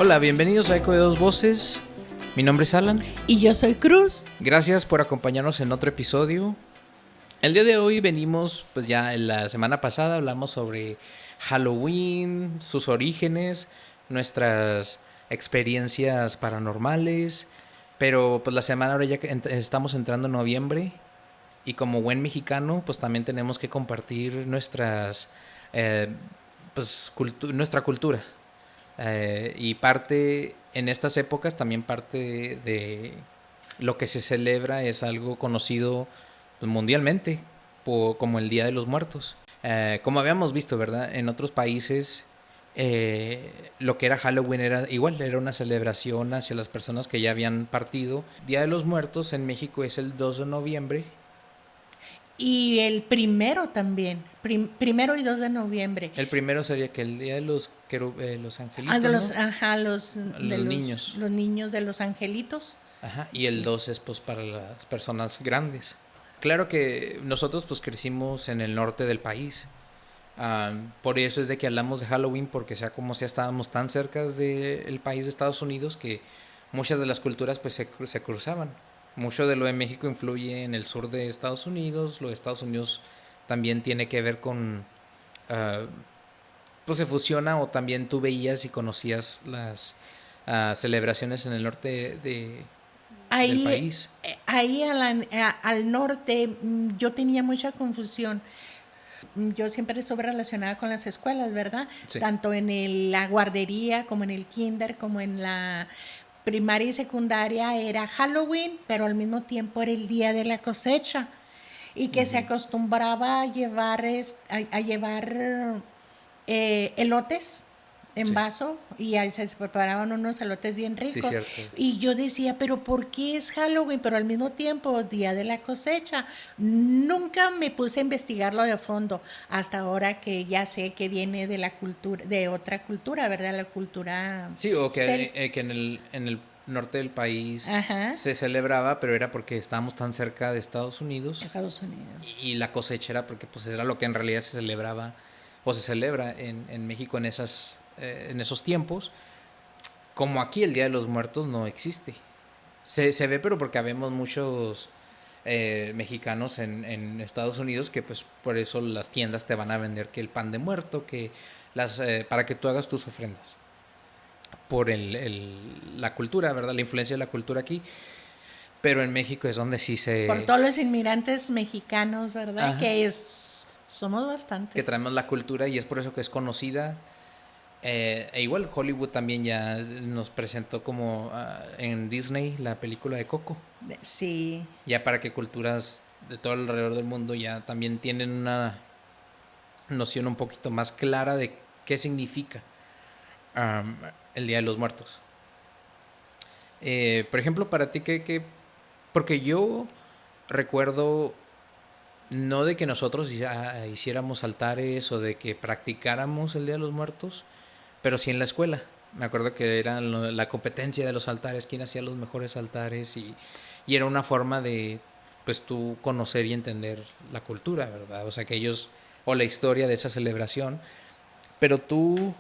Hola, bienvenidos a Eco de Dos Voces. Mi nombre es Alan. Y yo soy Cruz. Gracias por acompañarnos en otro episodio. El día de hoy venimos, pues ya en la semana pasada hablamos sobre Halloween, sus orígenes, nuestras experiencias paranormales. Pero pues la semana ahora ya que estamos entrando en noviembre. Y como buen mexicano, pues también tenemos que compartir nuestras, nuestra cultura. Y parte, en estas épocas, también parte de lo que se celebra es algo conocido pues, mundialmente como el Día de los Muertos. Como habíamos visto, ¿verdad? En otros países lo que era Halloween era igual, era una celebración hacia las personas que ya habían partido. Día de los Muertos en México es el 2 de noviembre. Y el primero también, primero y 2 de noviembre. El primero sería que el día de los angelitos, de los, ¿no? ajá, Los niños. Los niños de los angelitos. Ajá, y el 2 es pues para las personas grandes. Claro que nosotros pues crecimos en el norte del país. Por eso es de que hablamos de Halloween, porque sea como sea estábamos tan cerca del país de Estados Unidos que muchas de las culturas pues se cruzaban. Mucho de lo de México influye en el sur de Estados Unidos, lo de Estados Unidos también tiene que ver con, pues se fusiona o también tú veías y conocías las celebraciones en el norte del Ahí, país. ahí al norte yo tenía mucha confusión. Yo siempre estuve relacionada con las escuelas, ¿verdad? Sí. Tanto en la guardería como en el kinder, como en la primaria y secundaria era Halloween, pero al mismo tiempo era el día de la cosecha y que se acostumbraba a llevar, elotes en Sí. vaso y ahí se preparaban unos elotes bien Sí, ricos. cierto. Y yo decía, pero ¿por qué es Halloween? Pero al mismo tiempo, día de la cosecha. Nunca me puse a investigarlo de fondo hasta ahora que ya sé que viene de la cultura, de otra cultura, ¿verdad? La cultura Sí, o que en el norte del país Ajá. se celebraba, pero era porque estábamos tan cerca de Estados Unidos Estados Unidos. y la cosecha era porque pues era lo que en realidad se celebraba o se celebra en México en esos tiempos. Como aquí el Día de los Muertos no existe. Se ve, pero porque habemos muchos mexicanos en Estados Unidos que pues por eso las tiendas te van a vender que el pan de muerto, que para que tú hagas tus ofrendas. Por la cultura, ¿verdad? La influencia de la cultura aquí. Pero en México es donde sí Por todos los inmigrantes mexicanos, ¿verdad? Ajá, Somos que bastantes. traemos la cultura y es por eso que es conocida. Igual Hollywood también ya nos presentó como en Disney la película de Coco. Sí. Ya para que culturas de todo alrededor del mundo ya también tienen una noción un poquito más clara de qué significa um, el Día de los Muertos. Por ejemplo, para ti, porque yo recuerdo no de que nosotros hiciéramos altares o de que practicáramos el Día de los Muertos, pero sí en la escuela. Me acuerdo que era la competencia de los altares, quién hacía los mejores altares y era una forma de, pues tú conocer y entender la cultura, ¿verdad? O sea, que ellos, o la historia de esa celebración, pero tú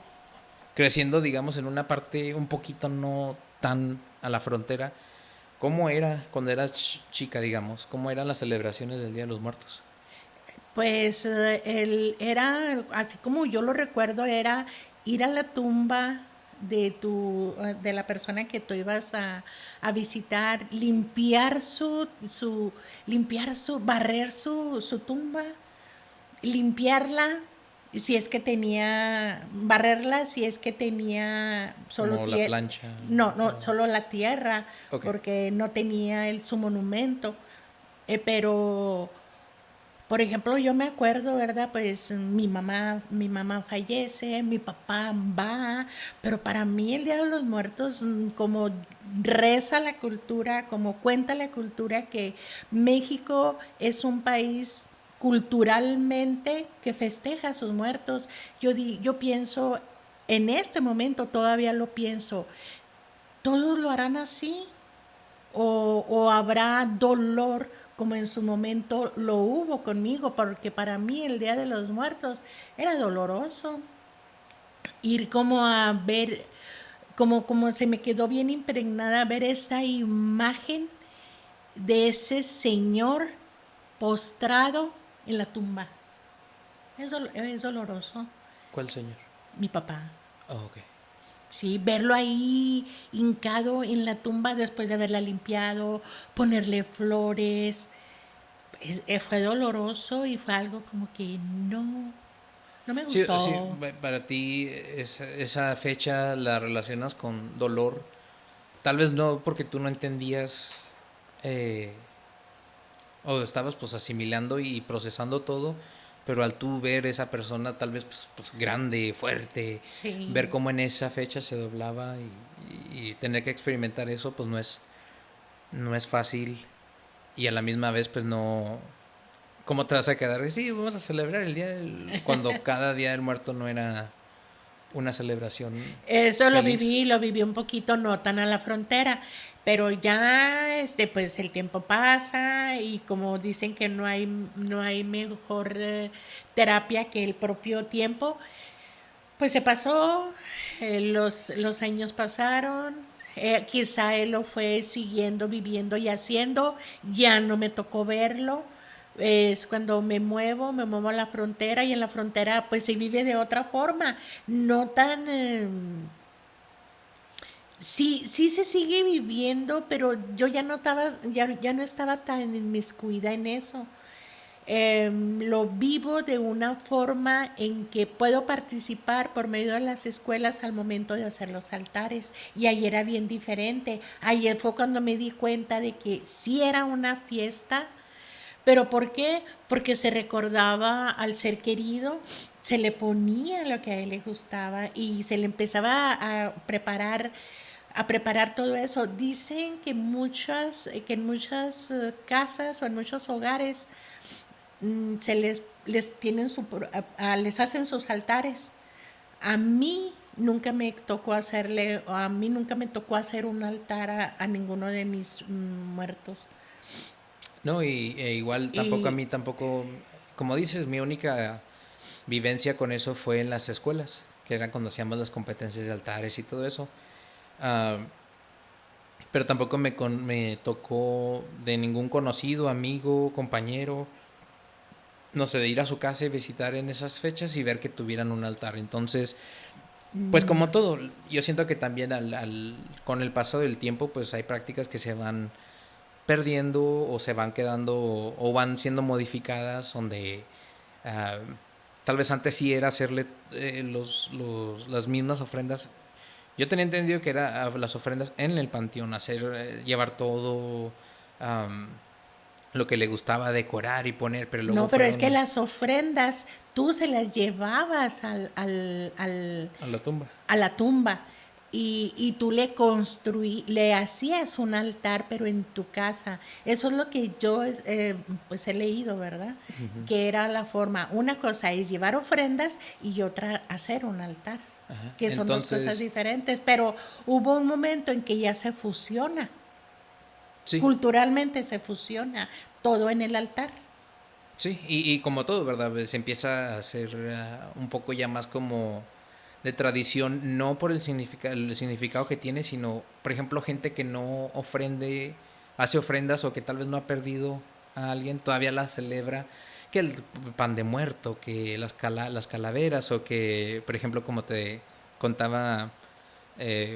creciendo, digamos, en una parte un poquito no tan a la frontera, ¿cómo era cuando eras chica, digamos? ¿Cómo eran las celebraciones del Día de los Muertos? Pues era, así como yo lo recuerdo, era ir a la tumba de la persona que tú ibas a visitar, barrer su tumba, limpiarla, si es que tenía, barrerla, si es que tenía solo Como la tierra, plancha. no, solo la tierra, Ok. porque no tenía su monumento, pero por ejemplo, yo me acuerdo, ¿verdad? Pues mi mamá fallece, mi papá va, pero para mí el Día de los Muertos, como reza la cultura, como cuenta la cultura que México es un país culturalmente que festeja a sus muertos. Yo pienso, en este momento todavía lo pienso, ¿todos lo harán así? O habrá dolor como en su momento lo hubo conmigo, porque para mí el Día de los Muertos era doloroso. Ir como a ver, como se me quedó bien impregnada ver esa imagen de ese señor postrado en la tumba. Es doloroso. ¿Cuál señor? Mi papá. Oh, ok. Sí, verlo ahí hincado en la tumba después de haberla limpiado, ponerle flores, fue doloroso y fue algo como que no me Sí, sí, gustó. para ti esa fecha la relacionas con dolor. Tal vez no porque tú no entendías eh, o estabas pues asimilando y procesando todo, pero al tú ver esa persona tal vez pues grande, fuerte, ver Sí. cómo en esa fecha se doblaba y tener que experimentar eso pues no es fácil y a la misma vez pues no... ¿Cómo te vas a quedar? Sí, vamos a celebrar el cuando cada día del muerto no era una celebración Eso feliz. lo viví un poquito, no tan a la frontera, pero ya, pues el tiempo pasa y como dicen que no hay mejor terapia que el propio tiempo, pues se pasó, los años pasaron, quizá él lo fue siguiendo, viviendo y haciendo, ya no me tocó verlo. Es cuando me muevo a la frontera y en la frontera pues se vive de otra forma, no tan... sí, sí se sigue viviendo, pero yo ya no estaba tan inmiscuida en eso. Lo vivo de una forma en que puedo participar por medio de las escuelas al momento de hacer los altares. Y ayer era bien diferente. Ayer fue cuando me di cuenta de que sí era una fiesta, pero ¿por qué? Porque se recordaba al ser querido, se le ponía lo que a él le gustaba y se le empezaba a preparar todo eso. Dicen que en muchas casas o en muchos hogares les tienen les hacen sus altares. A mí nunca me tocó hacerle, o a mí nunca me tocó hacer un altar a ninguno de mis muertos. No, igual tampoco a Y mí tampoco, como dices, mi única vivencia con eso fue en las escuelas, que eran cuando hacíamos las competencias de altares y todo eso. Ah, pero tampoco me tocó de ningún conocido, amigo, compañero, no sé, de ir a su casa y visitar en esas fechas y ver que tuvieran un altar. Entonces, pues como todo, yo siento que también con el paso del tiempo, pues hay prácticas que se van perdiendo o se van quedando o van siendo modificadas donde ah, tal vez antes sí era hacerle las mismas ofrendas. Yo tenía entendido que era las ofrendas en el panteón, llevar todo am, lo que le gustaba decorar y poner, pero luego no, pero es que fueron las ofrendas tú se las llevabas a la tumba. a la tumba y tú le hacías un altar, pero en tu casa. Eso es lo que yo pues he leído, ¿verdad? Que era la forma. Una cosa es llevar ofrendas y otra hacer un altar, Ajá. que son dos cosas Entonces, diferentes, pero hubo un momento en que ya se fusiona, sí, culturalmente se fusiona todo en el altar. sí, y como todo, ¿verdad? Pues se empieza a hacer un poco ya más como de tradición, no por el significado que tiene, sino, por ejemplo, gente que no hace ofrendas o que tal vez no ha perdido a alguien, todavía la celebra, que el pan de muerto, que las calaveras, o que, por ejemplo, como te contaba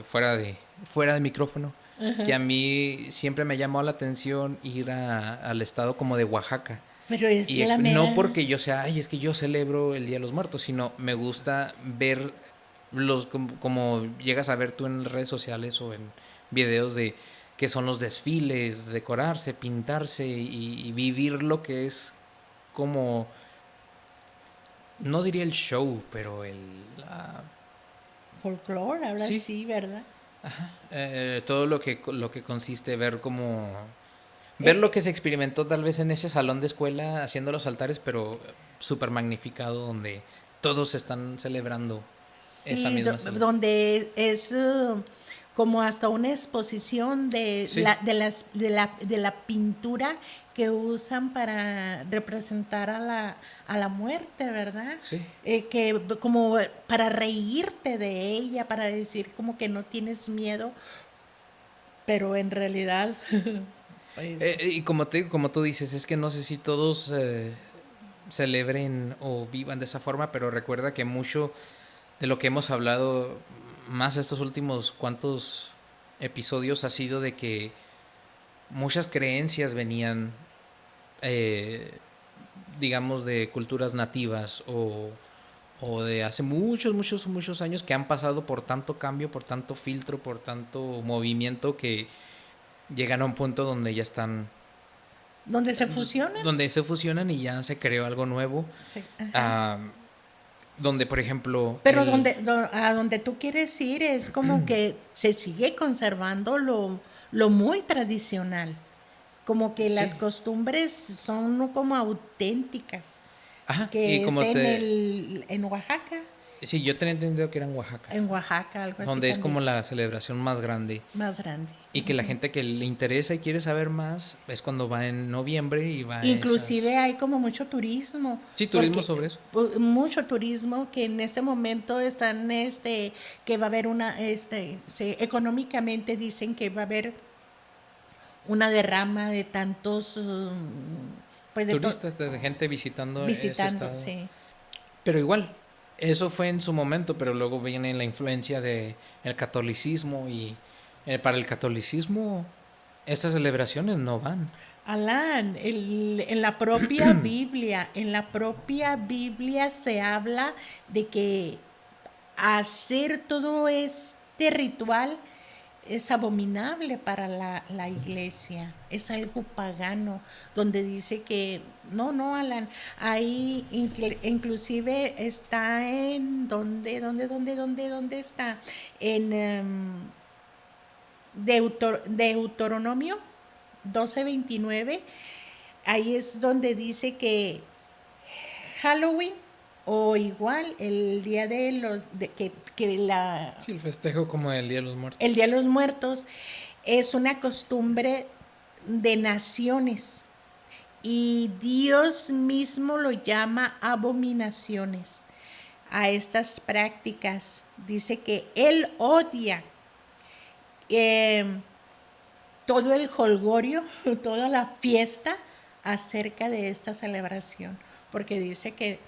fuera de micrófono, que a mí siempre me llamó la atención ir al estado como de Oaxaca. Pero es Y la no mera. porque yo sea, ay, es que yo celebro el Día de los Muertos, sino me gusta ver como llegas a ver tú en redes sociales o en videos de que son los desfiles, decorarse, pintarse y vivir lo que es como, no diría el show, pero Folclore, ahora sí, sí, ¿verdad? todo lo que consiste ver como ver Eh, lo eh, que se experimentó tal vez en ese salón de escuela haciendo los altares, pero súper magnificado, donde todos están celebrando esa sí, misma celebración. donde es como hasta una exposición de Sí. de la pintura que usan para representar a la muerte, ¿verdad? Sí. Que como para reírte de ella, para decir como que no tienes miedo, pero en realidad, pues, Y como te digo, como tú dices, es que no sé si todos celebren o vivan de esa forma, pero recuerda que mucho de lo que hemos hablado más estos últimos cuantos episodios ha sido de que muchas creencias venían, eh, digamos, de culturas nativas o de hace muchos, muchos, muchos años que han pasado por tanto cambio, por tanto filtro, por tanto movimiento que llegan a un punto donde ya están, donde se fusionan. donde se fusionan y ya se creó algo nuevo. Sí, ajá. Ah, donde, por ejemplo, Pero a donde tú quieres ir es como que se sigue conservando lo muy tradicional, como que las Sí. costumbres son como auténticas, Ajá, y que es como sí, yo tenía entendido que era En Oaxaca, algo así donde es también, como la celebración más grande. más grande. Y que la gente que le interesa y quiere saber más es cuando va en noviembre y va a Inclusive esas... hay como mucho turismo, Sí, turismo porque sobre eso. mucho turismo que en este momento están, que va a haber económicamente dicen que va a haber una derrama de tantos, pues Turistas, de gente visitando ese visitando, estado. sí. Pero igual, eso fue en su momento, pero luego viene la influencia de el catolicismo y para el catolicismo estas celebraciones no van. Alan, en la propia Biblia se habla de que hacer todo este ritual es abominable para la iglesia, es algo pagano, donde dice que, no, no, Alan, ahí inclusive está en, ¿dónde está? En Deuteronomio 12:29, ahí es donde dice que Halloween o igual el día de los que Sí, el festejo como el Día de los Muertos. el Día de los Muertos es una costumbre de naciones y Dios mismo lo llama abominaciones a estas prácticas. Dice que Él odia eh, todo el jolgorio, toda la fiesta acerca de esta celebración, porque dice que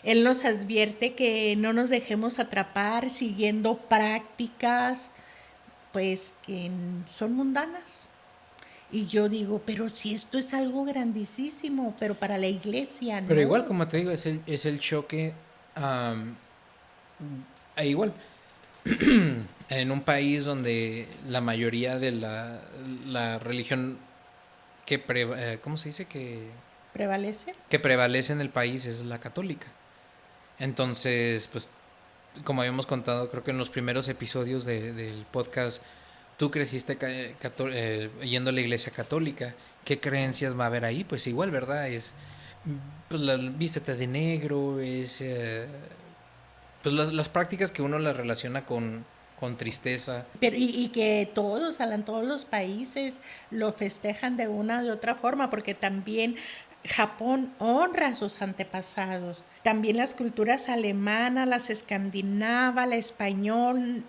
Él nos advierte que no nos dejemos atrapar siguiendo prácticas pues que son mundanas. Y yo digo, pero si esto es algo grandísimo, pero para la iglesia Pero igual, no. como te digo, es el choque. E igual, en un país donde la mayoría de la religión ¿cómo se dice? ¿Prevalece? Que prevalece en el país es la católica. Entonces, pues, como habíamos contado, creo que en los primeros episodios del podcast, tú creciste yendo a la iglesia católica. ¿Qué creencias va a haber ahí? Pues igual, ¿verdad? Pues, vístete de negro, pues las prácticas que uno las relaciona con tristeza. Pero, y que todos, Alan, todos los países lo festejan de una u otra forma, porque también Japón honra a sus antepasados. También las culturas alemana, las escandinava, la española,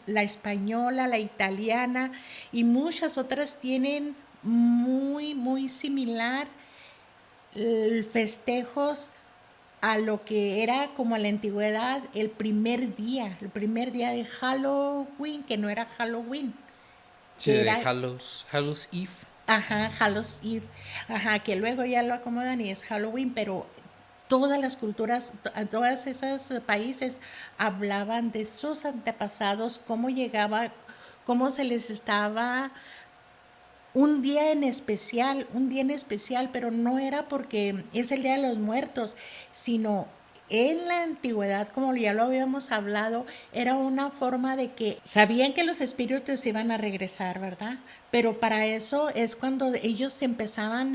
la italiana y muchas otras tienen muy, muy similar festejos a lo que era como a la antigüedad el primer día de Halloween, que no era Halloween, Sí, que de era, Hallows Eve. ajá, Hallows Eve, ajá, que luego ya lo acomodan y es Halloween, pero todas las culturas, todos esos países hablaban de sus antepasados, cómo llegaba, cómo se les estaba un día en especial, pero no era porque es el Día de los Muertos, sino en la antigüedad, como ya lo habíamos hablado, era una forma de que sabían que los espíritus iban a regresar, ¿verdad? Pero para eso es cuando ellos empezaban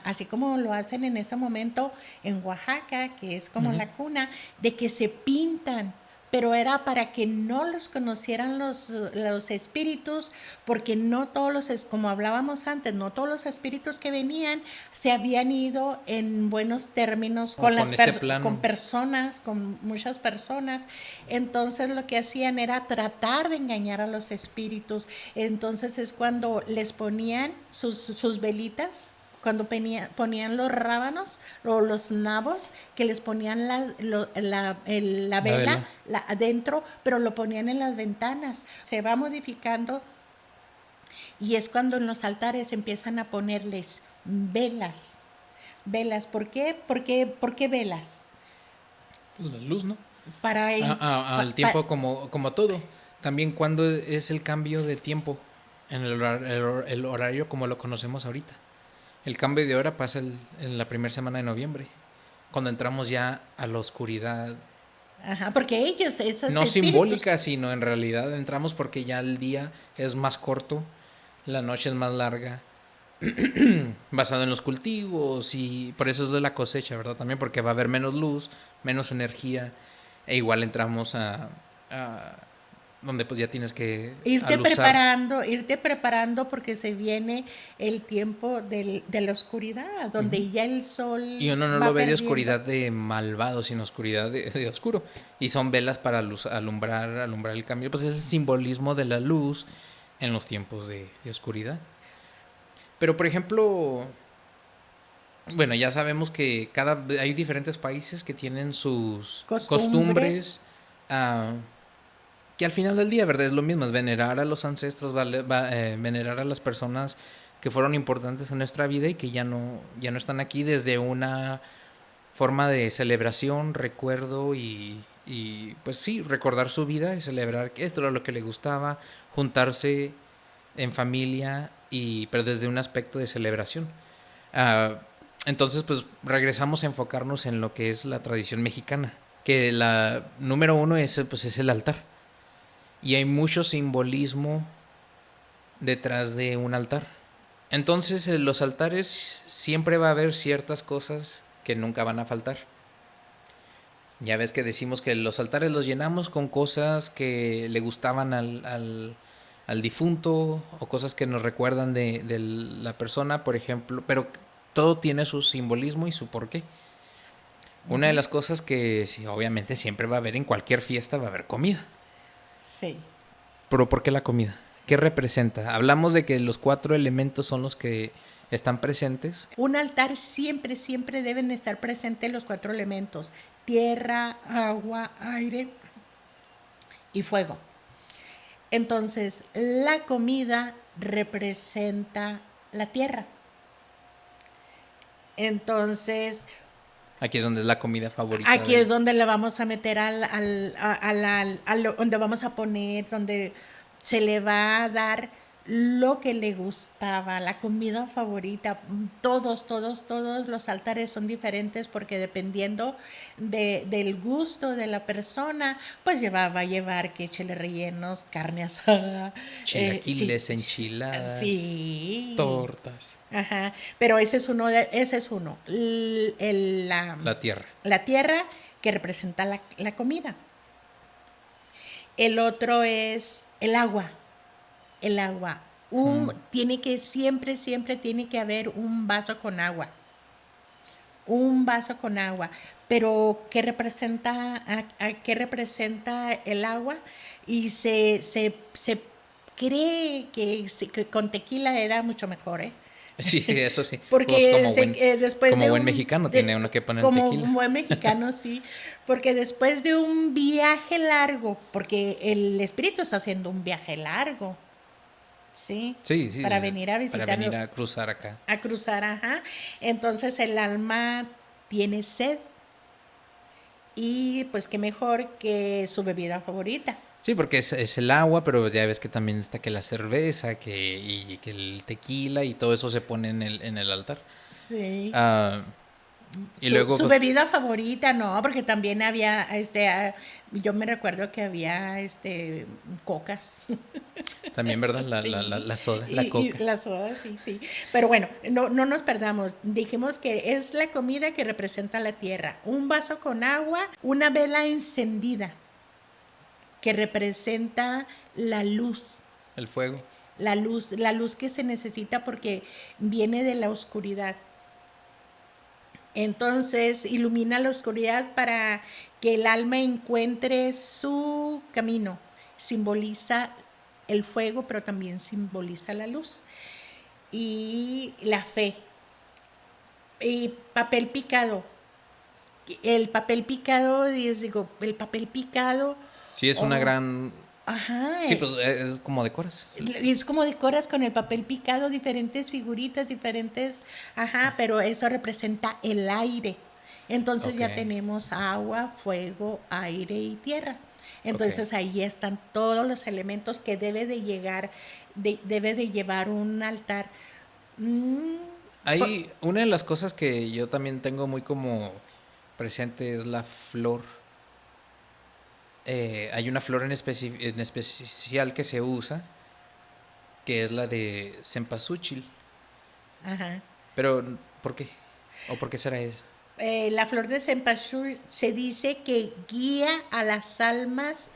así como lo hacen en este momento en Oaxaca, que es como Ujú. la cuna, de que se pintan pero era para que no los conocieran los espíritus, porque no todos como hablábamos antes, no todos los espíritus que venían se habían ido en buenos términos O con con este plano. con personas, con muchas personas. Entonces lo que hacían era tratar de engañar a los espíritus. Entonces es cuando les ponían sus velitas, cuando ponían los rábanos o los nabos, que les ponían la vela adentro, pero lo ponían en las ventanas. Se va modificando y es cuando en los altares empiezan a ponerles velas. Velas, ¿por qué? ¿Por qué velas? Pues la luz, ¿no? Para Al tiempo como todo. También cuando es el cambio de tiempo en el horario como lo conocemos ahorita. El cambio de hora pasa en la primera semana de noviembre, cuando entramos ya a la oscuridad. Ajá, porque ellos, esos No espíritus, simbólica, sino en realidad entramos porque ya el día es más corto, la noche es más larga, basado en los cultivos y por eso es de la cosecha, ¿verdad? También porque va a haber menos luz, menos energía e igual entramos a donde pues ya tienes que irte preparando porque se viene el tiempo de la oscuridad, donde ya el sol y uno no va lo ve de perdiendo. oscuridad de malvado, sino oscuridad de oscuro. Y son velas para alumbrar el cambio. Pues es el simbolismo de la luz en los tiempos de oscuridad. Pero por ejemplo, bueno, ya sabemos que hay diferentes países que tienen sus costumbres que al final del día, ¿verdad? Es lo mismo, es venerar a los ancestros, venerar a las personas que fueron importantes en nuestra vida y que ya no están aquí, desde una forma de celebración, recuerdo y pues sí, recordar su vida y celebrar que esto era lo que le gustaba, juntarse en familia, pero desde un aspecto de celebración. Entonces, pues regresamos a enfocarnos en lo que es la tradición mexicana, que la número uno es el altar. Y hay mucho simbolismo detrás de un altar. Entonces, en los altares siempre va a haber ciertas cosas que nunca van a faltar. Ya ves que decimos que los altares los llenamos con cosas que le gustaban al difunto o cosas que nos recuerdan de la persona, por ejemplo, pero todo tiene su simbolismo y su porqué. Una de las cosas que obviamente siempre va a haber en cualquier fiesta, va a haber comida. Sí. Pero ¿por qué la comida? ¿Qué representa? Hablamos de que los 4 elementos son los que están presentes. Un altar siempre, siempre deben estar presentes los 4 elementos: tierra, agua, aire y fuego. Entonces, la comida representa la tierra. Entonces, aquí es donde es la comida favorita. Aquí es donde le vamos a meter donde vamos a poner, donde se le va a dar lo que le gustaba, la comida favorita. Todos los altares son diferentes porque dependiendo del gusto de la persona, pues va a llevar que chile rellenos, carne asada, chilaquiles, enchiladas, sí, tortas. Ajá, pero ese es uno. La tierra. La tierra, que representa la comida. El otro es el agua. El agua. Siempre tiene que haber un vaso con agua. Un vaso con agua. Pero ¿qué representa el agua? Y se cree que con tequila era mucho mejor, ¿eh? Sí, eso sí. Porque pues después como buen mexicano tiene uno que poner como tequila. Como buen mexicano, sí. Porque después de un viaje largo, porque el espíritu está haciendo un viaje largo, ¿sí? Sí. Para venir a visitar. Para venir a cruzar acá. A cruzar, ajá. Entonces el alma tiene sed. Y pues qué mejor que su bebida favorita. Sí, porque es el agua, pero ya ves que también está que la cerveza, y que el tequila y todo eso se pone en el altar. Sí. Y luego su bebida favorita, no, porque también había, yo me recuerdo que había, cocas. También, ¿verdad? La soda, la coca. Y la soda, sí. Pero bueno, no nos perdamos. Dijimos que es la comida que representa la tierra. Un vaso con agua, una vela encendida. que representa la luz, El fuego. la luz que se necesita porque viene de la oscuridad. Entonces ilumina la oscuridad para que el alma encuentre su camino. Simboliza el fuego, pero también simboliza la luz. Y la fe. Y papel picado. El papel picado, digo, el papel picado. Sí, es una Oh, gran... ajá. Sí, pues es como decoras. Es como decoras con el papel picado diferentes figuritas, diferentes, ajá, pero eso representa el aire. Entonces Ok, ya tenemos agua, fuego, aire y tierra. ok. Entonces ahí están todos los elementos que debe de llegar, debe de llevar un altar. Mm, por- Hay una de las cosas que yo también tengo muy como presente es la flor. Hay una flor en especial que se usa, que es la de cempasúchil. ajá. Pero, ¿por qué? ¿O por qué será eso? La flor de cempasúchil se dice que guía a las almas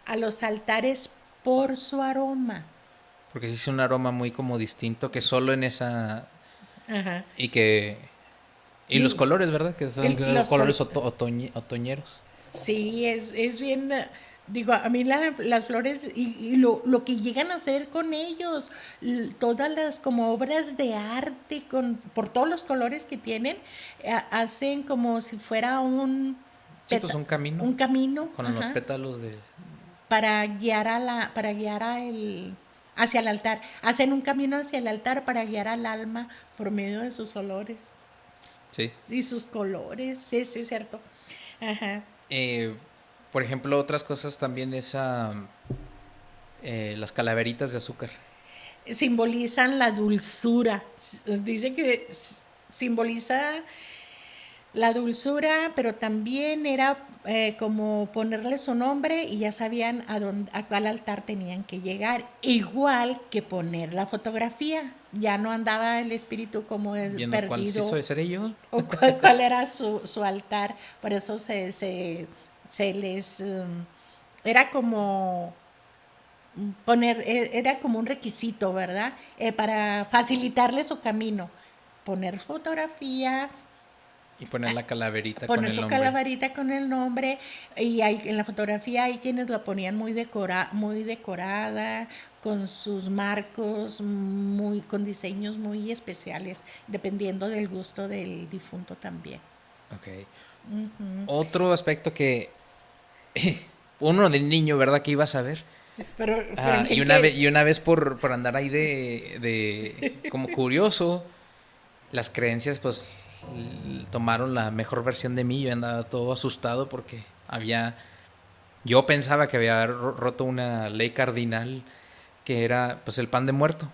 a los altares por su aroma. Porque es un aroma muy como distinto que solo en esa... Ajá. Y que... Y los Sí, colores, ¿verdad? Que son los colores otoñeros. sí, es bien, digo, a mí las flores y lo que llegan a hacer con ellos, todas las como obras de arte, por todos los colores que tienen, hacen como si fuera Sí, pues un camino un camino, con los ajá, pétalos de... para guiar hacia el altar. Hacen un camino hacia el altar para guiar al alma por medio de sus olores Sí. y sus colores. Sí, sí, es cierto. Ajá. Eh, por ejemplo, otras cosas también es las calaveritas de azúcar. Simbolizan la dulzura. Dice que simboliza la dulzura, pero también era como ponerle su nombre y ya sabían a cuál altar tenían que llegar. Igual que poner la fotografía. Ya no andaba el espíritu como Viendo cuál sí perdido soy, seré yo. o cuál era su altar. Por eso se les... era como era como un requisito, ¿verdad? Para facilitarle su camino. Poner fotografía, Y poner la calaverita con poner el su nombre. calaverita con el nombre, y en la fotografía hay quienes la ponían muy decorada, con sus marcos, con diseños muy especiales, dependiendo del gusto del difunto también. Ok. Otro aspecto que uno de niño, ¿verdad? Que iba a saber. Pero Y en una vez por andar ahí como curioso, las creencias pues tomaron la mejor versión de mí. Yo andaba todo asustado porque yo pensaba que había roto una ley cardinal que era pues el pan de muerto.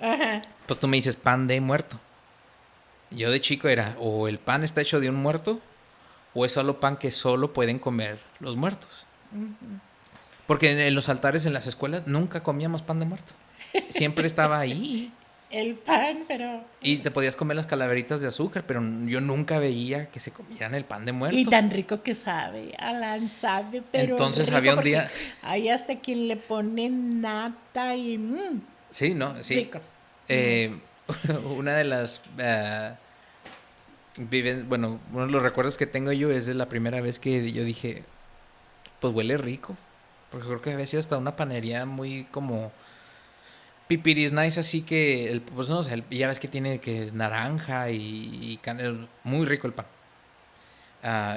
ajá, Pues tú me dices pan de muerto. Yo de chico era o el pan está hecho de un muerto o es solo pan que solo pueden comer los muertos. Porque en los altares en las escuelas nunca comíamos pan de muerto. Siempre estaba ahí. el pan, pero... Y te podías comer las calaveritas de azúcar, pero yo nunca veía que se comieran el pan de Y muerto. tan rico que sabe, Alan sabe, pero Entonces rico había un porque día, hay hasta quien le pone nata y sí, ¿no? Sí. rico. Eh, una de las bueno, uno de los recuerdos que tengo yo es de la primera vez que yo dije, pues huele rico. Porque creo que había sido hasta una panería muy como pipiris nice, así que, pues no sé, ya ves que tiene que naranja y canela, muy rico el pan.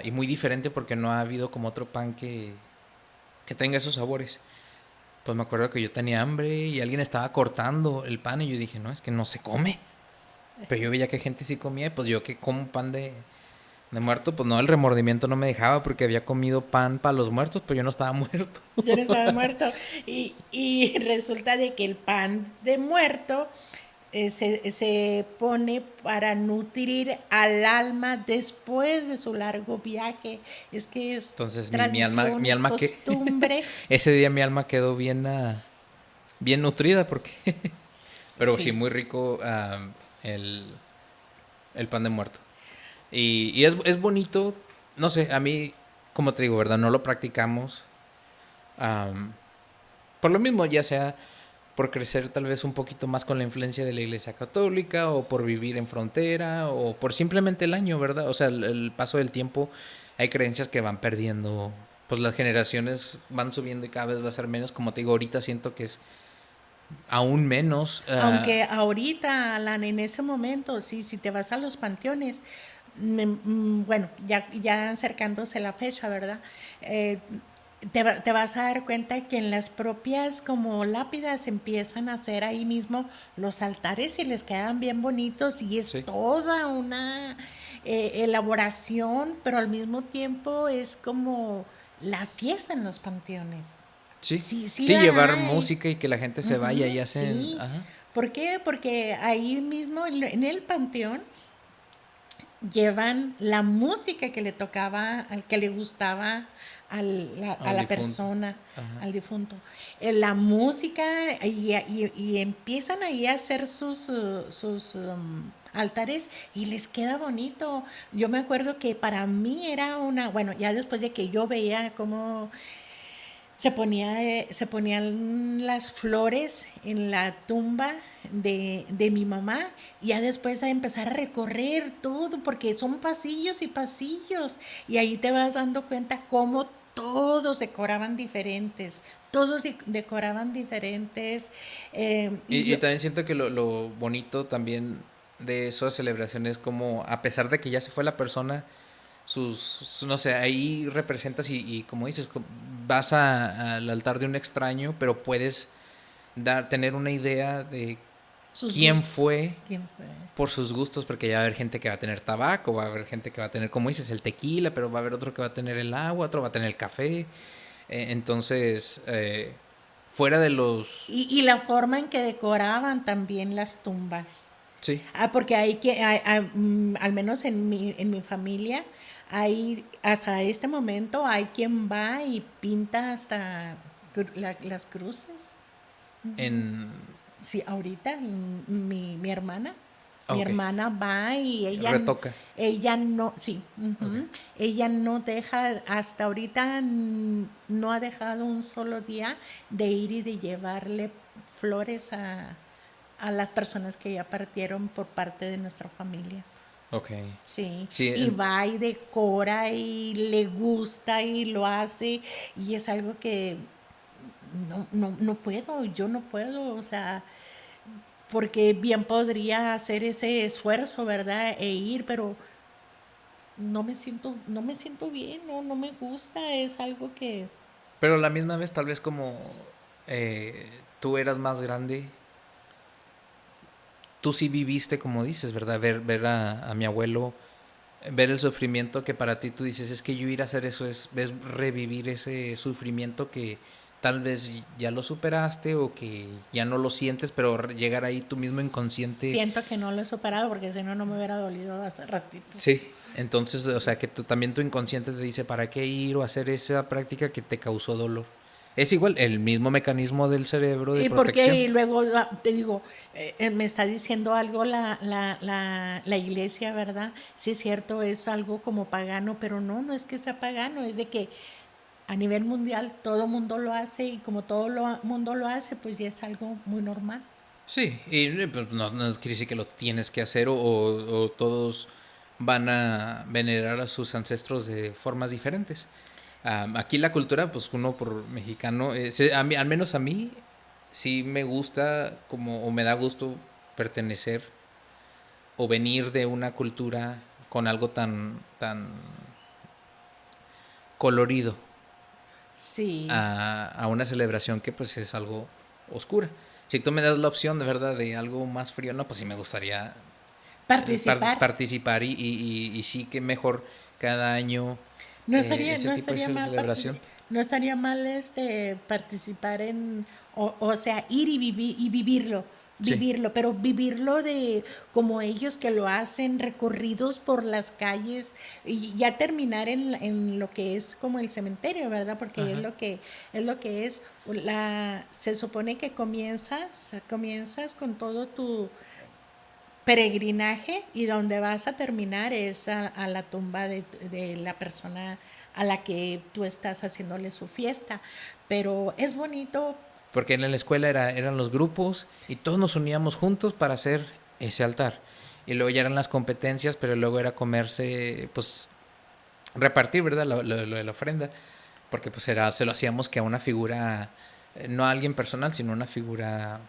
Y muy diferente porque no ha habido como otro pan que tenga esos sabores. Pues me acuerdo que yo tenía hambre y alguien estaba cortando el pan y yo dije, no, es que no se come. Pero yo veía que gente sí comía, y pues yo que como pan de muerto, pues no, el remordimiento no me dejaba porque había comido pan para los muertos, pero yo no estaba muerto. Ya no estaba muerto. Y resulta de que el pan de muerto se pone para nutrir al alma después de su largo viaje. Es que es Entonces tradición, mi es alma que costumbre. ese día mi alma quedó bien, bien nutrida porque, pero sí Sí. muy rico el, el pan de muerto. Y es bonito, no sé, a mí, como te digo, ¿verdad? No lo practicamos, Am, por lo mismo, ya sea por crecer tal vez un poquito más con la influencia de la Iglesia Católica o por vivir en frontera o por simplemente el año, ¿verdad? O sea, el paso del tiempo hay creencias que van perdiendo, pues las generaciones van subiendo y cada vez va a ser menos. Como te digo, ahorita siento que es aún menos. Aunque ahorita, Alan, en ese momento, sí, si te vas a los panteones, bueno, ya acercándose la fecha, ¿verdad? Eh, te vas a dar cuenta que en las propias como lápidas empiezan a hacer ahí mismo los altares y les quedan bien bonitos y es Sí. toda una elaboración, pero al mismo tiempo es como la fiesta en los panteones. Sí, Sí, sí sí, la llevar hay. música y que la gente se vaya y Ujú, hacen, sí. ajá, ¿Por qué? Porque ahí mismo en el panteón llevan la música que le tocaba, al que le gustaba a al la difunto, persona, ajá. al difunto. La música y empiezan ahí a hacer sus altares y les queda bonito. Yo me acuerdo que para mí era una, bueno, ya después de que yo veía cómo se ponían las flores en la tumba de mi mamá y ya después a empezar a recorrer todo porque son pasillos y pasillos y ahí te vas dando cuenta cómo todos decoraban diferentes y Y yo, también siento que lo bonito también de esas celebraciones como a pesar de que ya se fue la persona, no sé, ahí representas y como dices, vas al altar de un extraño, pero puedes tener una idea de sus quién gustos. fue ¿Quién fue? por sus gustos, porque ya va a haber gente que va a tener tabaco, va a haber gente que va a tener, como dices, el tequila, pero va a haber otro que va a tener el agua, otro va a tener el café. Entonces, fuera de los... Y la forma en que decoraban también las tumbas. Sí, Porque al menos en mi familia, hay, hasta este momento hay quien va y pinta hasta las cruces. en... Sí, ahorita mi hermana, mi Ok, hermana va y retoca. ella no, sí, Ok. ella no deja, hasta ahorita no ha dejado un solo día de ir y de llevarle flores a las personas que ya partieron por parte de nuestra familia. Ok. Sí, Sí, y va y decora y le gusta y lo hace y es algo que no puedo, yo no puedo, o sea, porque bien podría hacer ese esfuerzo, ¿verdad? E ir, pero no me siento bien, no me gusta, es algo que pero a la misma vez tal vez como tú eras más grande, tú sí viviste, como dices, ¿verdad? Ver a mi abuelo, ver el sufrimiento que para ti tú dices, es que yo ir a hacer eso es revivir ese sufrimiento que tal vez ya lo superaste o que ya no lo sientes, pero llegar ahí tú mismo inconsciente. siento que no lo he superado porque si no, no me hubiera dolido hace ratito. Sí, entonces, o sea, que tú, también tu inconsciente te dice para qué ir o hacer esa práctica que te causó dolor. Es igual, el mismo mecanismo del cerebro de Y porque protección. y luego te digo, me está diciendo algo la iglesia, ¿verdad? Sí es cierto, es algo como pagano, pero no es que sea pagano, es de que a nivel mundial todo mundo lo hace y como todo mundo lo hace, pues ya es algo muy normal. Sí, y pues, no quiere decir que lo tienes que hacer o todos van a venerar a sus ancestros de formas diferentes. Aquí la cultura, pues uno por mexicano, al menos a mí, sí me gusta como, o me da gusto pertenecer o venir de una cultura con algo tan colorido Sí, a una celebración que pues es algo oscura. Si tú me das la opción de verdad de algo más frío, no, pues sí me gustaría participar. participar y sí que mejor cada año ese No tipo de estaría mal celebración. no estaría mal participar o sea, ir y vivirlo, Sí, pero vivirlo de como ellos que lo hacen, recorridos por las calles y ya terminar en lo que es como el cementerio, ¿verdad? Porque ajá. es lo que es se supone que comienzas con todo tu peregrinaje y donde vas a terminar es a la tumba de la persona a la que tú estás haciéndole su fiesta. Pero es bonito. Porque en la escuela eran los grupos y todos nos uníamos juntos para hacer ese altar. Y luego ya eran las competencias, pero luego era comerse, pues, repartir, ¿verdad? Lo de la ofrenda. Porque pues se lo hacíamos que a una figura, no a alguien personal, sino a una figura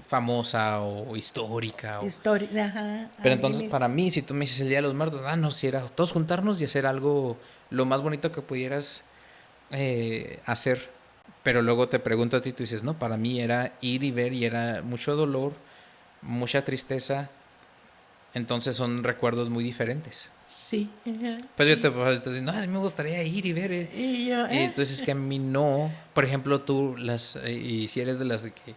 famosa o histórica. Historia, ajá, Pero alguien entonces es. para mí, si tú me dices el Día de los Muertos, no, si era todos juntarnos y hacer algo lo más bonito que pudieras hacer. Pero luego te pregunto a ti, tú dices, no, para mí era ir y ver y era mucho dolor, mucha tristeza. Entonces son recuerdos muy diferentes. Sí, ajá, Pues yo sí. te digo, no, a mí me gustaría ir y ver. Y yo, Y entonces es que a mí no. Por ejemplo, tú, y si eres de las de que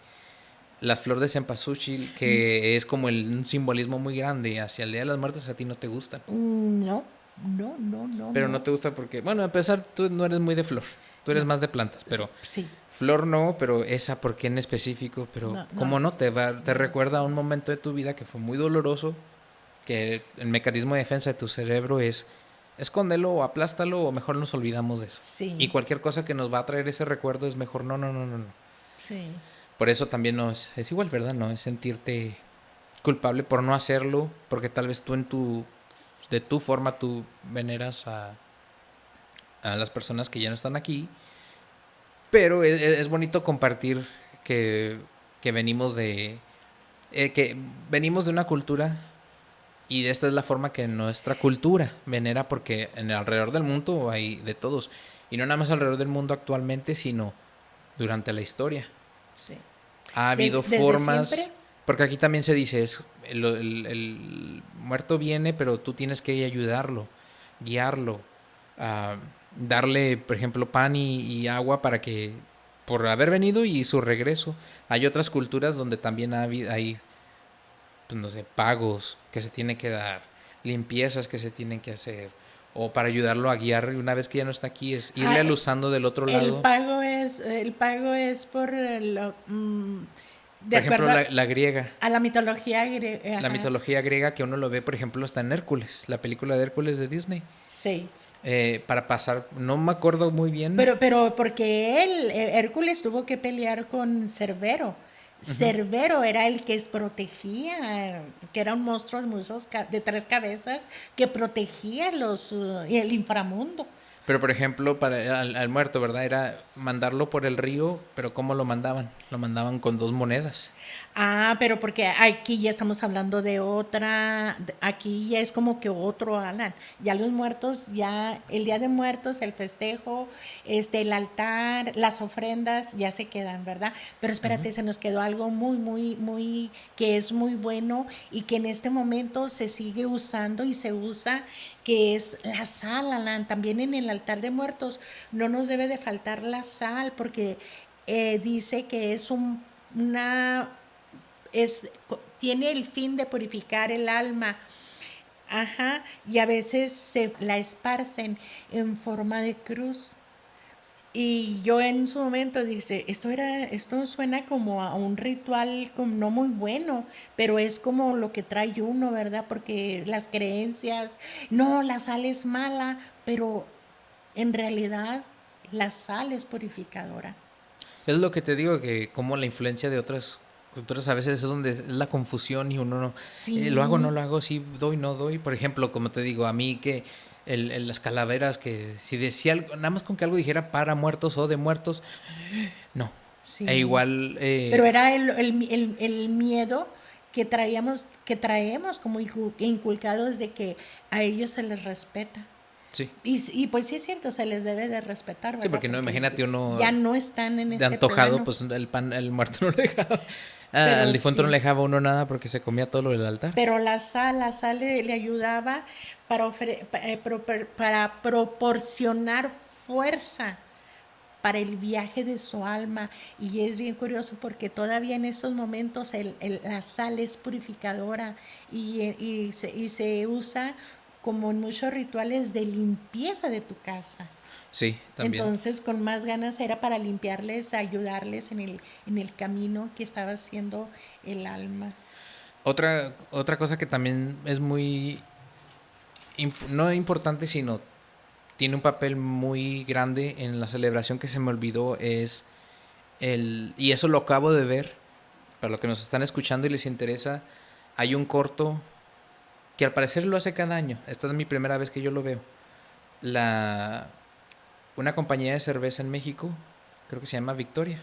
la flor de cempasúchil, que es como un simbolismo muy grande hacia el Día de las Muertes, a ti no te gustan. no, no, no, no, Pero no no. te gusta porque, bueno, a pesar, tú no eres muy de flor. Tú eres No, más de plantas, pero sí, flor no, pero esa, ¿por qué en específico? Pero, no, no, ¿cómo no? Te no recuerda a sé. un momento de tu vida que fue muy doloroso, que el mecanismo de defensa de tu cerebro es escóndelo o aplástalo o mejor nos olvidamos de eso. Y Sí, cualquier cosa que nos va a traer ese recuerdo es mejor, no, no, no, no, no. sí. Por eso también no es igual, ¿verdad? No es sentirte culpable por no hacerlo, porque tal vez tú de tu forma tú veneras a las personas que ya no están aquí, pero es bonito compartir que, que venimos que venimos de una cultura y esta es la forma que nuestra cultura venera porque alrededor del mundo hay de todos y no nada más alrededor del mundo actualmente, sino durante la historia. Sí. Ha habido Desde siempre. formas, porque aquí también se dice, el muerto viene, pero tú tienes que ayudarlo, guiarlo, a darle, por ejemplo, pan y agua para que, por haber venido y su regreso. Hay otras culturas donde también hay, pues, no sé, pagos que se tienen que dar, limpiezas que se tienen que hacer, o para ayudarlo a guiar, y una vez que ya no está aquí, es irle Ah, alusando del otro el lado. pago es, el pago es por de Por ejemplo, acuerdo la griega. a la mitología griega. La Ajá. mitología griega que uno lo ve, por ejemplo, está en Hércules, la película de Hércules de Disney. Sí. Para pasar, no me acuerdo muy bien. Pero porque él, Hércules tuvo que pelear con Cerbero. Cerbero era el que protegía, que era un monstruo de 3 cabezas que protegía el inframundo. Pero, por ejemplo, para al muerto, ¿verdad? Era mandarlo por el río, pero ¿cómo lo mandaban? Lo mandaban con 2 monedas. Ah, pero porque aquí ya estamos hablando de aquí ya es como que otro Alan. Ya los muertos, ya el Día de Muertos, el festejo, el altar, las ofrendas ya se quedan, ¿verdad? Pero espérate, se nos quedó algo muy, muy, muy, que es muy bueno y que en este momento se sigue usando y se usa, que es la sal, Alan. También en el altar de muertos no nos debe de faltar la sal porque dice que es una tiene el fin de purificar el alma. Ajá, y a veces se la esparcen en forma de cruz. Y yo en su momento dice, esto suena como a un ritual como no muy bueno, pero es como lo que trae uno, ¿verdad? Porque las creencias, no, la sal es mala, pero en realidad la sal es purificadora. Es lo que te digo, que como la influencia de otras culturas a veces es donde es la confusión y uno no, lo hago, no Sí, lo hago, sí doy, no doy. Por ejemplo, como te digo, a mí que las calaveras, que si decía algo, nada más con que algo dijera para muertos o de muertos, no. E sí. igual, Pero era el miedo que traemos como inculcados de que a ellos se les respeta. sí. Y pues sí es cierto, se les debe de respetar, Sí, ¿verdad? porque no, Porque imagínate uno ya no están en de este antojado, plano. pues el pan, el muerto no le dejaba. Al Pero difunto no sí, le dejaba uno nada porque se comía todo lo del altar. pero la sal le ayudaba para proporcionar fuerza para el viaje de su alma. Y es bien curioso porque todavía en estos momentos la sal es purificadora y se usa como en muchos rituales de limpieza de tu casa. Sí, también. Entonces, con más ganas era para limpiarles, ayudarles en el camino que estaba haciendo el alma. Otra cosa que también es muy, no importante, sino tiene un papel muy grande en la celebración que se me olvidó es y eso lo acabo de ver, para los que nos están escuchando y les interesa, hay un corto que al parecer lo hace cada año. Esta es mi primera vez que yo lo veo. La, una compañía de cerveza en México, creo que se llama Victoria,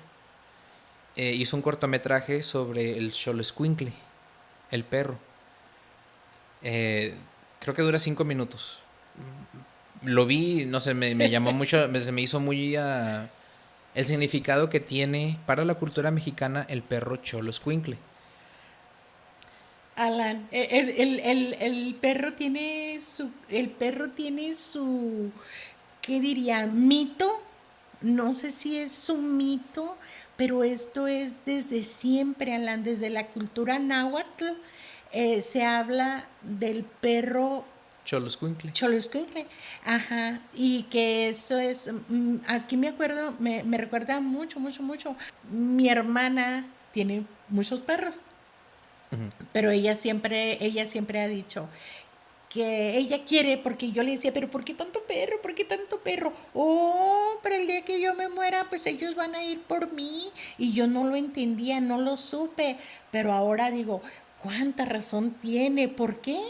hizo un cortometraje sobre el Xoloscuincle, el perro. Eh, Creo que dura 5 minutos. Lo vi, no sé, me llamó mucho, se me hizo muy el significado que tiene para la cultura mexicana el perro Xoloscuincle. Alan, el perro tiene su, ¿qué diría? Mito. No sé si es un mito, pero esto es desde siempre, Alan, desde la cultura náhuatl. Se habla del perro Xoloscuincle. Xoloscuincle, ajá, y que eso es, aquí me acuerdo, me recuerda mucho, mucho, mucho. Mi hermana tiene muchos perros, Ujú. pero ella siempre ha dicho que ella quiere, porque yo le decía, pero ¿por qué tanto perro? ¿Por qué tanto perro? Oh, pero el día que yo me muera, pues ellos van a ir por mí. Y yo no lo entendía, no lo supe, pero ahora digo, ¿cuánta razón tiene? ¿Por qué?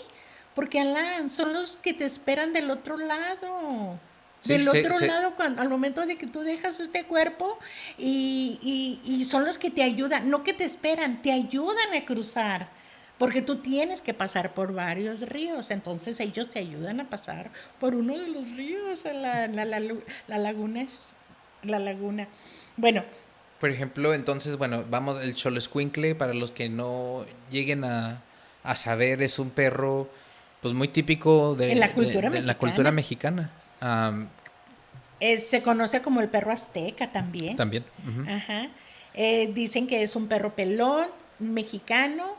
Porque Alan, son los que te esperan del otro lado. Sí, Del otro se, lado, al momento de que tú dejas este cuerpo y son los que te ayudan, no que te esperan, te ayudan a cruzar. Porque tú tienes que pasar por varios ríos, entonces ellos te ayudan a pasar por uno de los ríos, la laguna es la laguna. Bueno, por ejemplo, entonces, bueno, vamos, el Xoloscuincle, para los que no lleguen a saber, es un perro pues muy típico en la cultura de la cultura mexicana mexicana. se conoce como el perro azteca también. También. Ujú. Ajá. Dicen que es un perro pelón mexicano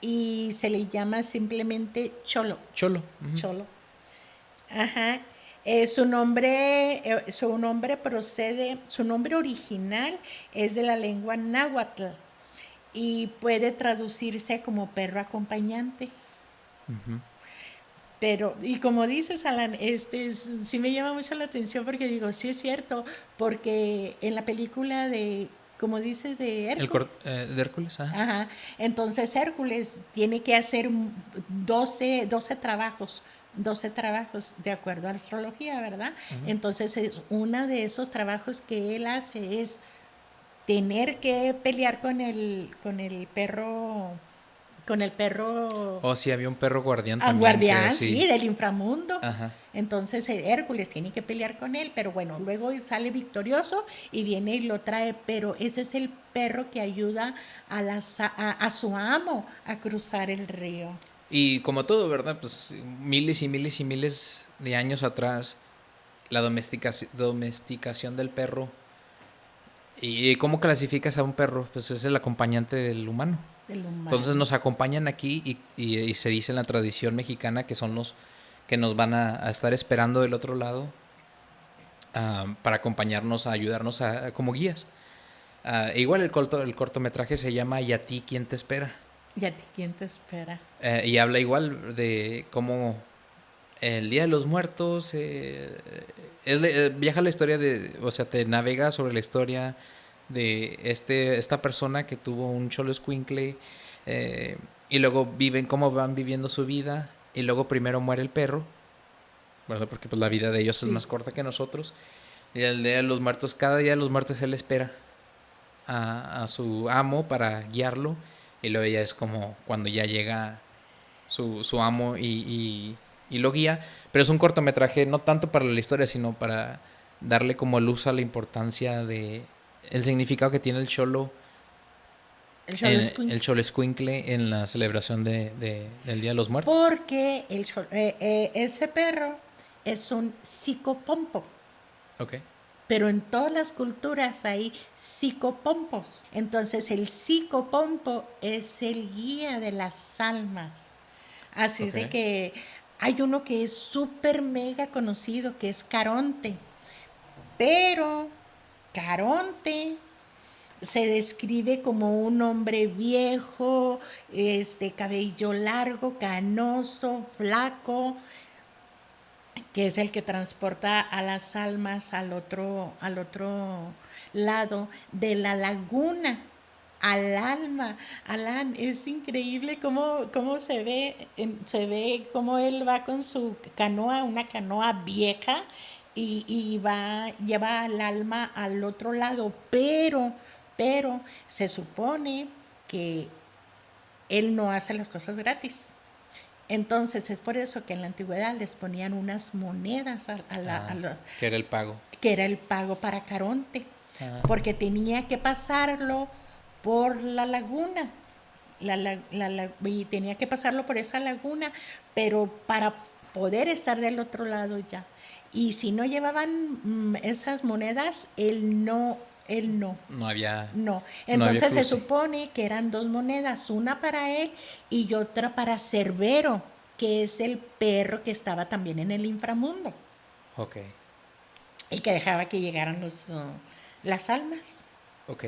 y se le llama simplemente cholo. Cholo. Ujú. Cholo. Ajá. Su nombre procede, su nombre original es de la lengua náhuatl y puede traducirse como perro acompañante. Pero, y como dices, Alan, sí me llama mucho la atención porque digo, sí es cierto, porque en la película de, como dices, de Hércules, De Hércules, ajá. ajá, entonces Hércules tiene que hacer 12 trabajos, 12 trabajos de acuerdo a la astrología, ¿verdad? Entonces, uno de esos trabajos que él hace es tener que pelear con el perro Oh, sí, había un perro guardián también que guardián, sí. sí, del inframundo. Ajá. Entonces Hércules tiene que pelear con él, pero bueno, luego sale victorioso y viene y lo trae, pero ese es el perro que ayuda a su amo a cruzar el río. Y como todo, ¿verdad? Pues miles y miles y miles de años atrás, la domesticación del perro. ¿Y cómo clasificas a un perro? Pues es el acompañante del humano. Del Entonces humano. nos acompañan aquí y se dice en la tradición mexicana que son los que nos van a estar esperando del otro lado para acompañarnos, a ayudarnos como guías. Igual el cortometraje se llama ¿Y a ti quién te espera? ¿Y a ti quién te espera? Y habla igual de cómo el Día de los Muertos viaja la historia o sea, te navega sobre la historia de esta persona que tuvo un cholo escuincle y luego viven cómo van viviendo su vida y luego primero muere el perro, ¿verdad? Porque pues la vida de ellos es Sí. más corta que nosotros. Y el Día de los Muertos, cada Día de los Muertos él espera a su amo para guiarlo y luego ya es como cuando ya llega su amo y lo guía. Pero es un cortometraje no tanto para la historia, sino para darle como luz a la importancia de el significado que tiene el cholo, El el Xoloscuincle. cholescuincle en la celebración del Día de los Muertos. Porque ese perro es un psicopompo. Ok. Pero en todas las culturas hay psicopompos. Entonces el psicopompo es el guía de las almas. Así es Ok. de que hay uno que es súper mega conocido, que es Caronte. Pero Caronte se describe como un hombre viejo, cabello largo, canoso, flaco, que es el que transporta a las almas al otro lado de la laguna, al alma. Alan, es increíble cómo se ve cómo él va con su canoa, una canoa vieja, lleva al alma al otro lado, pero se supone que él no hace las cosas gratis. Entonces es por eso que en la antigüedad les ponían unas monedas a los, que era el pago. que era el pago para Caronte, Ah, porque tenía que pasarlo por la laguna, y tenía que pasarlo por esa laguna, pero para poder estar del otro lado ya. Y si no llevaban esas monedas, él no. no había, No, no había entonces se cruce. supone que eran dos monedas, una para él y otra para Cerbero, que es el perro que estaba también en el inframundo Ok, y que dejaba que llegaran las almas. ok.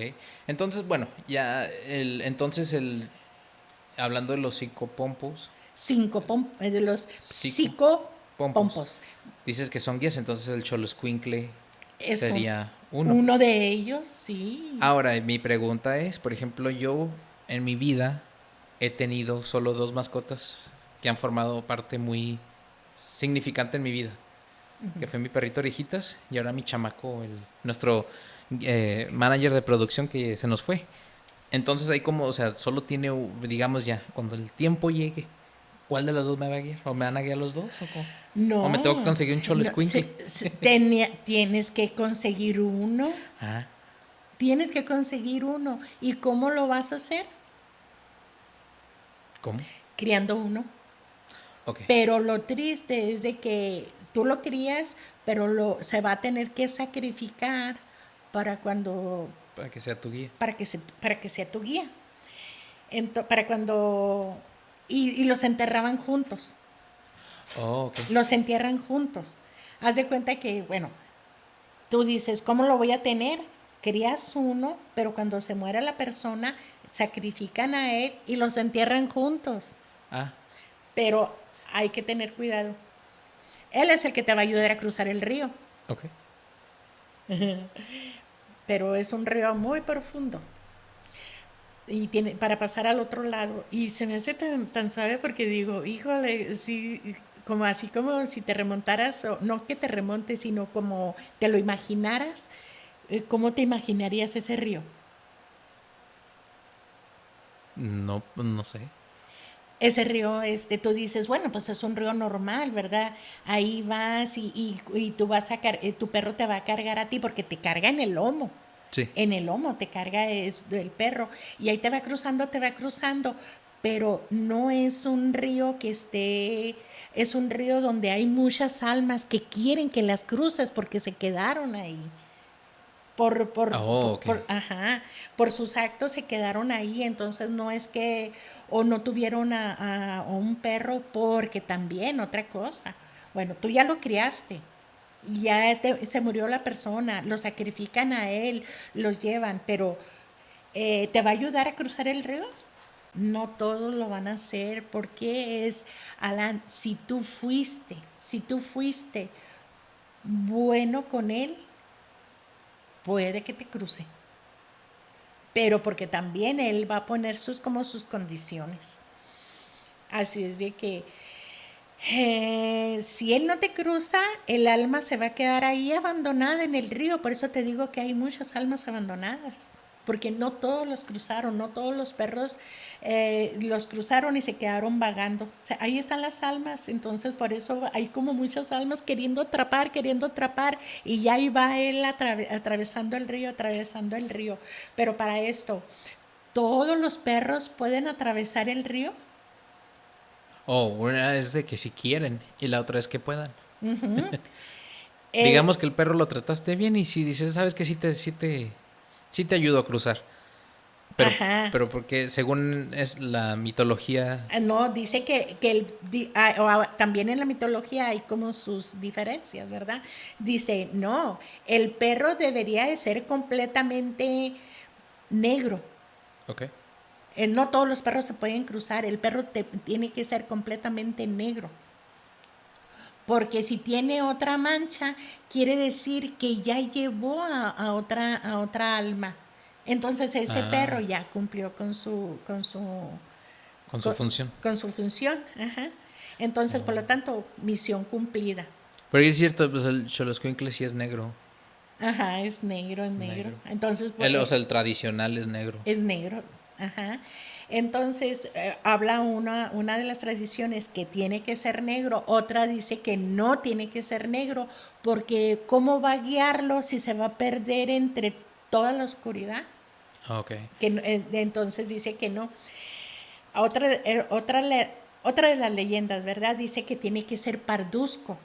Entonces, bueno, entonces hablando de los psicopompos, De los psicopompos, psicopompos. dices que son guías, entonces el Xoloscuincle Es sería uno. uno de ellos, sí. Ahora, mi pregunta es, por ejemplo, yo en mi vida he tenido solo dos mascotas que han formado parte muy significante en mi vida, que fue mi perrito Orejitas y ahora mi chamaco, nuestro manager de producción que se nos fue. Entonces ahí como, o sea, solo tiene, digamos ya, cuando el tiempo llegue, ¿cuál de los dos me va a guiar? ¿O me van a guiar los dos? ¿O me tengo que No, conseguir un cholo no escuincle? tienes que conseguir uno. Ah, Tienes que conseguir uno. ¿Y cómo lo vas a hacer? ¿cómo? Criando uno. Ok, Pero lo triste es de que tú lo crías, pero se va a tener que sacrificar para cuando para que sea tu guía. para que sea tu guía. Para cuando y los enterraban juntos. Oh, ok. Los entierran juntos. Haz de cuenta que, bueno, tú dices, ¿cómo lo voy a tener? Crías uno, pero cuando se muera la persona, sacrifican a él y los entierran juntos. Ah, Pero hay que tener cuidado. Él es el que te va a ayudar a cruzar el río, ok. pero es un río muy profundo y tiene para pasar al otro lado. Y se me hace tan suave porque digo, híjole, sí, como así como si te remontaras, o no que te remontes, sino como te lo imaginaras, ¿cómo te imaginarías ese río? No, no sé. Ese río, tú dices, bueno, pues es un río normal, ¿verdad? Ahí vas y tú tu perro te va a cargar a ti porque te carga en el lomo. Sí. En el lomo te carga el perro y ahí te va cruzando, pero no es un río es un río donde hay muchas almas que quieren que las cruces porque se quedaron ahí Oh, ok. ajá, por sus actos se quedaron ahí, entonces no es que, o no tuvieron a un perro porque también otra cosa. Bueno, tú ya lo criaste, se murió la persona, lo sacrifican a él, los llevan, pero ¿te va a ayudar a cruzar el río? No todos lo van a hacer porque Alan, si tú fuiste bueno con él, puede que te cruce, pero porque también él va a poner sus condiciones. Así es de que si él no te cruza, el alma se va a quedar ahí abandonada en el río. Por eso te digo que hay muchas almas abandonadas, porque no todos los cruzaron, no todos los perros los cruzaron y se quedaron vagando. O sea, ahí están las almas, entonces por eso hay como muchas almas queriendo atrapar, y ya ahí va él atravesando el río. Pero para esto, ¿todos los perros pueden atravesar el río? Oh, una es de que si quieren y la otra es que puedan. Eh, Digamos que el perro lo trataste bien y si dices, sabes que sí te ayudo a cruzar. Pero, ajá. pero porque según es la mitología. No, dice que también en la mitología hay como sus diferencias, ¿verdad? Dice, no, el perro debería de ser completamente negro. Ok. No todos los perros se pueden cruzar, el perro tiene que ser completamente negro. Porque si tiene otra mancha, quiere decir que ya llevó a otra alma. Entonces ese perro Ah, ya cumplió con su con, función. con su función. Ajá. Entonces, por lo tanto, misión cumplida. Pero es cierto, pues el Xoloscuincle sí es negro. Ajá, es negro, es negro. Negro. Entonces, O sea, el tradicional es negro. es negro. Ajá. Entonces, habla una de las tradiciones que tiene que ser negro, otra dice que no tiene que ser negro, porque ¿cómo va a guiarlo si se va a perder entre toda la oscuridad? Ah, ok. Entonces dice que no. Otra de las leyendas, ¿verdad? Dice que tiene que ser parduzco,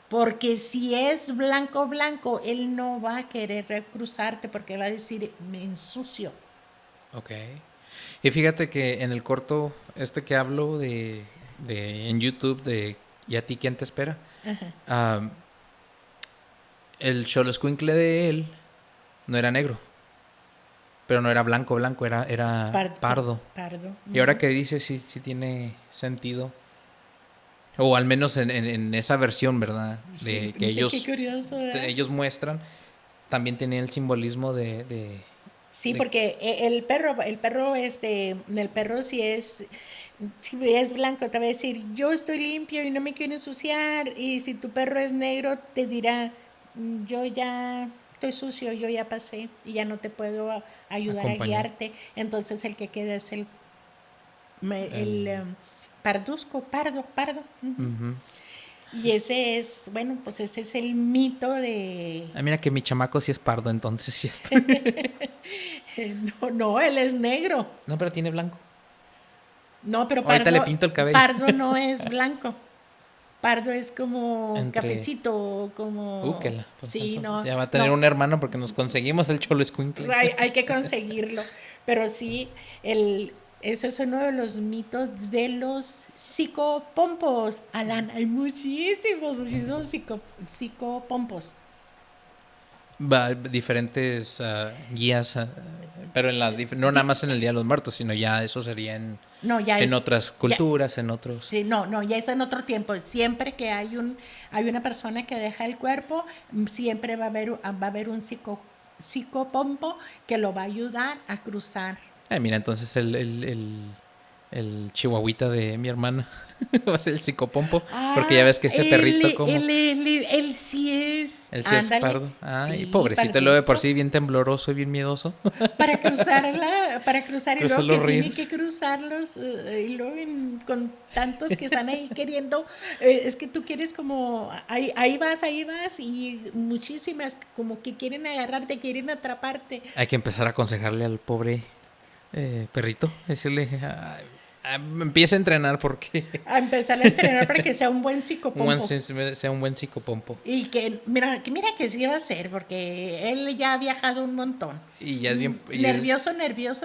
porque si es blanco, blanco, él no va a querer cruzarte porque va a decir, me ensucio. Ok. Y fíjate que en el corto que hablo en YouTube de ¿Y a ti quién te espera? ah, el Xoloscuincle de él no era negro, pero no era blanco, blanco, era pardo. Pardo. Y ahora que dice, sí, sí tiene sentido. O al menos en esa versión, ¿verdad? Sí, De que dice qué curioso, ¿verdad? ellos muestran, también tiene el simbolismo Sí, de- porque el perro si es blanco te va a decir, yo estoy limpio y no me quiero ensuciar, y si tu perro es negro te dirá, yo ya estoy sucio, yo ya pasé y ya no te puedo ayudar a acompañar. guiarte, entonces el que queda es el El, parduzco, pardo. Ujú. Ujú. Y ese es, bueno, pues ese es el mito de... Ah, mira que mi chamaco sí es pardo, entonces sí está. No, no, él es negro. No, pero tiene blanco. No, pero Ahorita le pinto el cabello. pardo no es blanco. Pardo es como Entre. cafecito, como... Que pues Sí, entonces no, ya va a tener no, un hermano porque nos conseguimos el Cholo Escuincle. hay que conseguirlo. Pero sí, ese es uno de los mitos de los psicopompos. Alan, hay muchísimos psicopompos. Va, diferentes guías, pero no nada más en el Día de los Muertos, sino ya eso sería No, ya en es, otras ya, culturas, en otros. sí, no, no, ya es en otro tiempo. Siempre que hay una persona que deja el cuerpo, siempre va a haber un psicopompo que lo va a ayudar a cruzar. Mira, entonces el chihuahuita de mi hermana va a ser el psicopompo, porque ya Ah, ves que ese perrito como. él sí es, Él sí es ándale, pardo. Ay, sí, pobrecito, lo de por parduzco. sí bien tembloroso y bien miedoso. Para cruzar y Cruzó luego los que tiene que ríos. cruzarlos y luego con tantos que están ahí queriendo, es que tú quieres como, ahí vas y muchísimas como que quieren agarrarte, quieren atraparte. Hay que empezar a aconsejarle al pobre perrito. Decirle, empieza a entrenar porque A empezar a entrenar para que sea un buen un psicopompo. sea un buen psicopompo. Y que sí va a ser, porque él ya ha viajado un montón. Y ya es bien. Nervioso,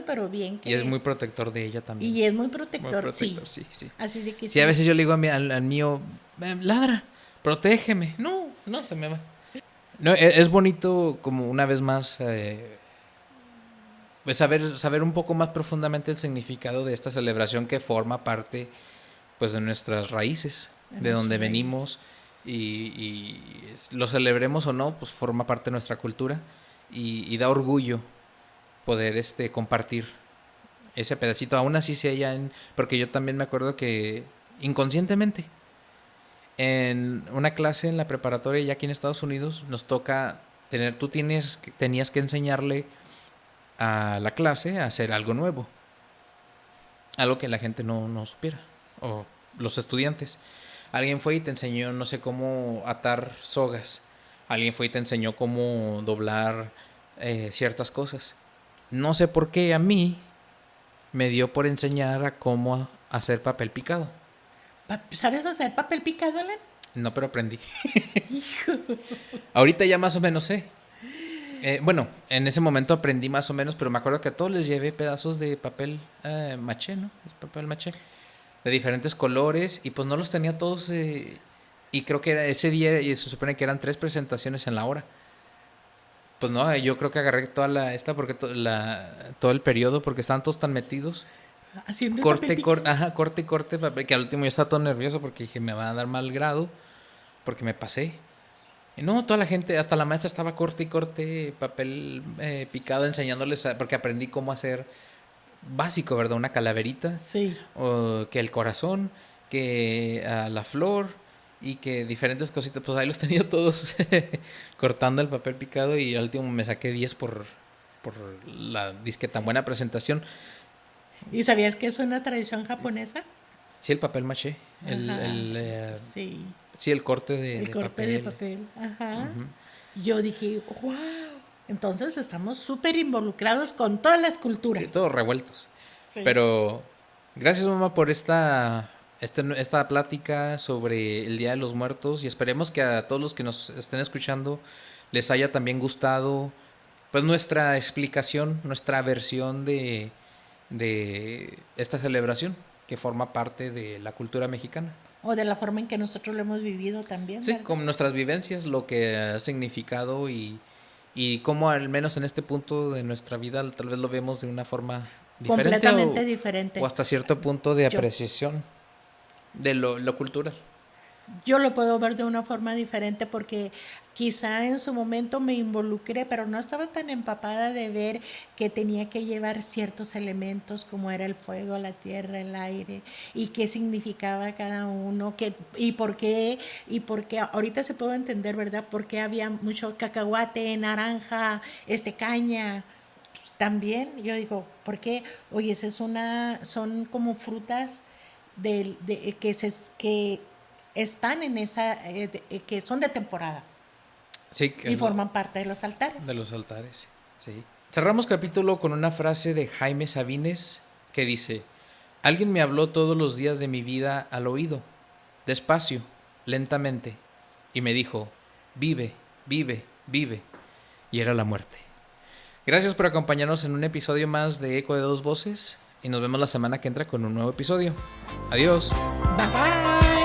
pero bien Y es que... muy protector de ella también. Y es muy Muy protector, sí. protector, sí, sí. Así sí que Sí, a sí. veces yo le digo al mío, ladra, protégeme. No, no, se me va. No, es bonito como una vez más pues saber un poco más profundamente el significado de esta celebración que forma parte pues de nuestras raíces, En de donde nuestras venimos raíces. lo celebremos o no, pues forma parte de nuestra cultura y da orgullo poder compartir ese pedacito, aún así sea ya porque yo también me acuerdo que inconscientemente en una clase en la preparatoria ya aquí en Estados Unidos nos toca tenías que enseñarle a la clase a hacer algo nuevo, algo que la gente no supiera, o los estudiantes. Alguien fue y te enseñó, no sé, cómo atar sogas. Alguien fue y te enseñó cómo doblar ciertas cosas. No sé por qué a mí me dio por enseñar a cómo hacer papel picado. ¿Sabes hacer papel picado, Alan? No, pero aprendí. Ahorita ya más o menos sé. Bueno, en ese momento aprendí más o menos, pero me acuerdo que a todos les llevé pedazos de papel maché, ¿no? Es papel maché. De diferentes colores y pues no los tenía todos. Y creo que era ese día y se supone que eran 3 presentaciones en la hora. Pues no, yo creo que agarré toda porque todo el periodo porque estaban todos tan metidos Haciendo el papel corte, picado. corte, ajá, corte, corte, papel, que al último yo estaba todo nervioso porque dije, me va a dar mal grado, porque me pasé. Y no, toda la gente, hasta la maestra estaba corte y corte papel picado enseñándoles, porque aprendí cómo hacer básico, ¿verdad? Una calaverita, Sí. o que el corazón, que la flor y que diferentes cositas, pues ahí los tenía todos cortando el papel picado y al último me saqué 10 por la disque tan buena presentación. ¿Y sabías que es una tradición japonesa? Sí, el papel maché, Ajá. Sí. sí, el corte El de corte de papel. papel. Ajá. Ujú. Yo dije, wow. Entonces estamos súper involucrados con todas las Sí, culturas. todos revueltos. Sí. Pero gracias, mamá, por esta plática sobre el Día de los Muertos y esperemos que a todos los que nos estén escuchando les haya también gustado pues nuestra explicación, nuestra versión de esta celebración que forma parte de la cultura mexicana. O de la forma en que nosotros lo hemos vivido también, Sí, ¿verdad? con nuestras vivencias, lo que ha significado y cómo al menos en este punto de nuestra vida tal vez lo vemos de una forma diferente Completamente o diferente. hasta cierto punto de Yo, apreciación de lo cultural. yo lo puedo ver de una forma diferente porque quizá en su momento me involucré, pero no estaba tan empapada de ver que tenía que llevar ciertos elementos como era el fuego, la tierra, el aire y qué significaba cada uno, y por qué ahorita se puede entender, ¿verdad? Por qué había mucho cacahuate, naranja, caña. También yo digo, ¿por qué? Oye, esa es son como frutas que están en que son de temporada Sí, que y es forman parte de los de altares. los altares. Sí. Cerramos capítulo con una frase de Jaime Sabines que dice, alguien me habló todos los días de mi vida al oído, despacio, lentamente, y me dijo, vive, vive, vive. Y era la muerte. Gracias por acompañarnos en un episodio más de Eco de Dos Voces y nos vemos la semana que entra con un nuevo episodio. Adiós. Bye bye.